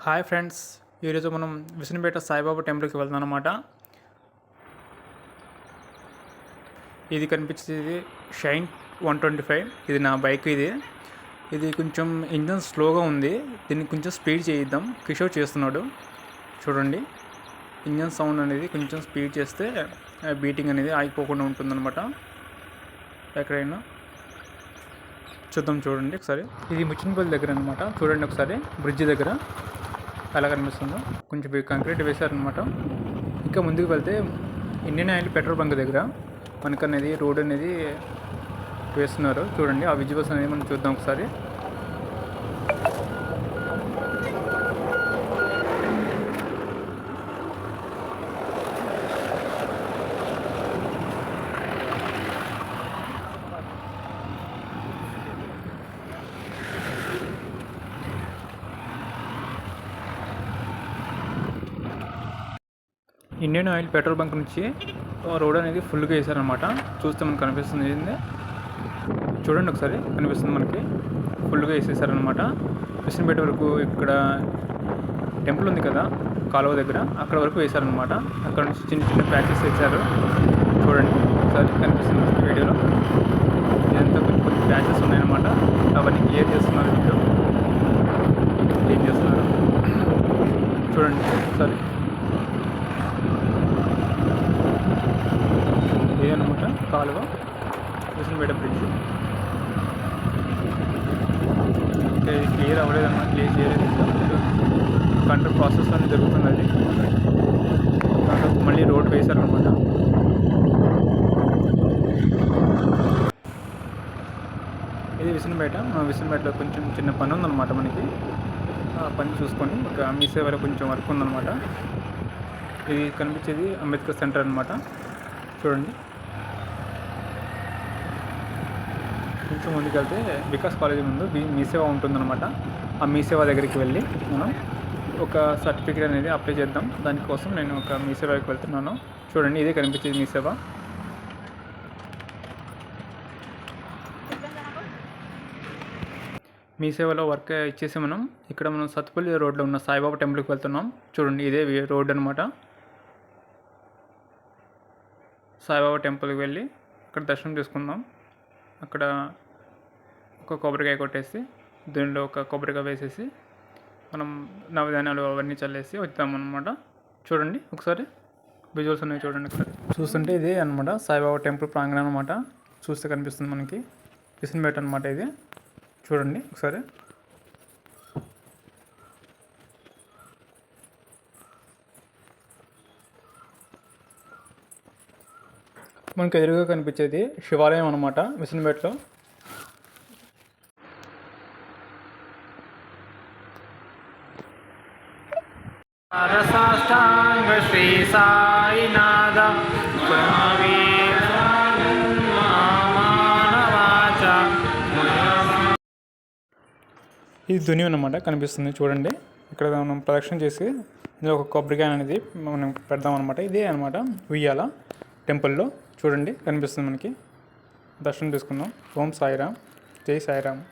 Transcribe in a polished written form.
Hi friends, ఈరోజు మనం విష్ణుపేట సాయిబాబా టెంపుల్కి వెళ్తాం అనమాట. ఇది కనిపించేది షైన్ 125. ఇది నా బైక్. ఇది కొంచెం ఇంజన్ స్లోగా ఉంది. దీన్ని కొంచెం స్పీడ్ చేయిద్దాం. కిషోర్ చేస్తున్నాడు చూడండి. ఇంజన్ సౌండ్ అనేది కొంచెం స్పీడ్ చేస్తే బీటింగ్ అనేది ఆగిపోకుండా ఉంటుందన్నమాట. ఎక్కడైనా చూడండి ఒకసారి. ఇది ముచ్చినపల్లి దగ్గర అనమాట. చూడండి ఒకసారి, బ్రిడ్జ్ దగ్గర ఎలా కనిపిస్తుందో. కొంచెం కంక్రీట్ వేశారనమాట. ఇంకా ముందుకు వెళ్తే ఇండియన్ ఆయిల్ పెట్రోల్ బంక్ దగ్గర మనకనేది రోడ్ అనేది వేస్తున్నారు. చూడండి ఆ విజువల్స్ అనేది మనం చూద్దాం ఒకసారి. ఇండియన్ ఆయిల్ పెట్రోల్ బంక్ నుంచి రోడ్ అనేది ఫుల్గా వేసారనమాట. చూస్తే మనకు కనిపిస్తుంది. చూడండి ఒకసారి, కనిపిస్తుంది మనకి. ఫుల్గా వేసేసారనమాట. విష్ణుపేట వరకు ఇక్కడ టెంపుల్ ఉంది కదా, కాలువ దగ్గర, అక్కడ వరకు వేశారనమాట. అక్కడ నుంచి చిన్న చిన్న ప్యాచెస్ వేశారు. చూడండి ఒకసారి, కనిపిస్తుంది వీడియోలో. ఇదంతా కొన్ని కొన్ని ప్యాచెస్ ఉన్నాయన్నమాట. అవన్నీ క్లియర్ చేస్తున్నారు. వీళ్ళు క్లీన్ చేస్తున్నారు. చూడండి ఒకసారి. ఇదనమాట కాలువ, విష్ణుపేట బ్రిడ్జ్. ఇంకా ఇది క్లియర్ అవ్వలేదన్నమాట, క్లియర్ చేయలేదు. కంట్రోల్ ప్రాసెస్ అనేది జరుగుతుంది. అది దాంట్లో మళ్ళీ రోడ్ వేశారనమాట. ఇది విష్ణుపేటలో కొంచెం చిన్న పని ఉందన్నమాట మనకి. ఆ పని చూసుకొని ఒక మీ సేవలో కొంచెం వర్క్ ఉందన్నమాట. ఇది కనిపించేది అంబేద్కర్ సెంటర్ అనమాట. చూడండి కొంచెం ముందుకెళ్తే వికాస్ కాలేజీ ముందు మీ సేవ ఉంటుందన్నమాట. ఆ మీ సేవ దగ్గరికి వెళ్ళి మనం ఒక సర్టిఫికేట్ అనేది అప్లై చేద్దాం. దానికోసం నేను ఒక మీ సేవకి వెళ్తున్నాను. చూడండి, ఇదే కనిపించేది మీ సేవ. మీ సేవలో వర్క్ ఇచ్చేసి మనం సత్తుపల్లి రోడ్లో ఉన్న సాయిబాబా టెంపుల్కి వెళ్తున్నాం. చూడండి, ఇదే రోడ్ అనమాట. సాయిబాబా టెంపుల్కి వెళ్ళి అక్కడ దర్శనం చేసుకుందాం. అక్కడ ఒక కొబ్బరికాయ కొట్టేసి దీనిలో ఒక కొబ్బరికాయ వేసేసి మనం నవధాన్యాలు అవన్నీ చల్లేసి వచ్చామన్నమాట. చూడండి ఒకసారి విజువల్స్ ఉన్నాయి. చూడండి ఒకసారి. చూస్తుంటే ఇదే అనమాట సాయిబాబా టెంపుల్ ప్రాంగణం అనమాట. చూస్తే కనిపిస్తుంది మనకి విష్ణుపేట అనమాట. ఇది చూడండి ఒకసారి. మనకు ఎదురుగా కనిపించేది శివాలయం అనమాట విష్ణుపేటలో. శ్రీ సాయినాథ ఇది ధుని అన్నమాట, కనిపిస్తుంది చూడండి. ఇక్కడ మనం ప్రదక్షిణ చేసి ఇందులో ఒక కొబ్బరికాయ అనేది మనం పెడదాం అనమాట. ఇదే అనమాట ఉయ్యాల టెంపుల్లో. చూడండి కనిపిస్తుంది మనకి. దర్శనం తీసుకుందాం. ఓం సాయిరామ్, జై సాయిరామ్.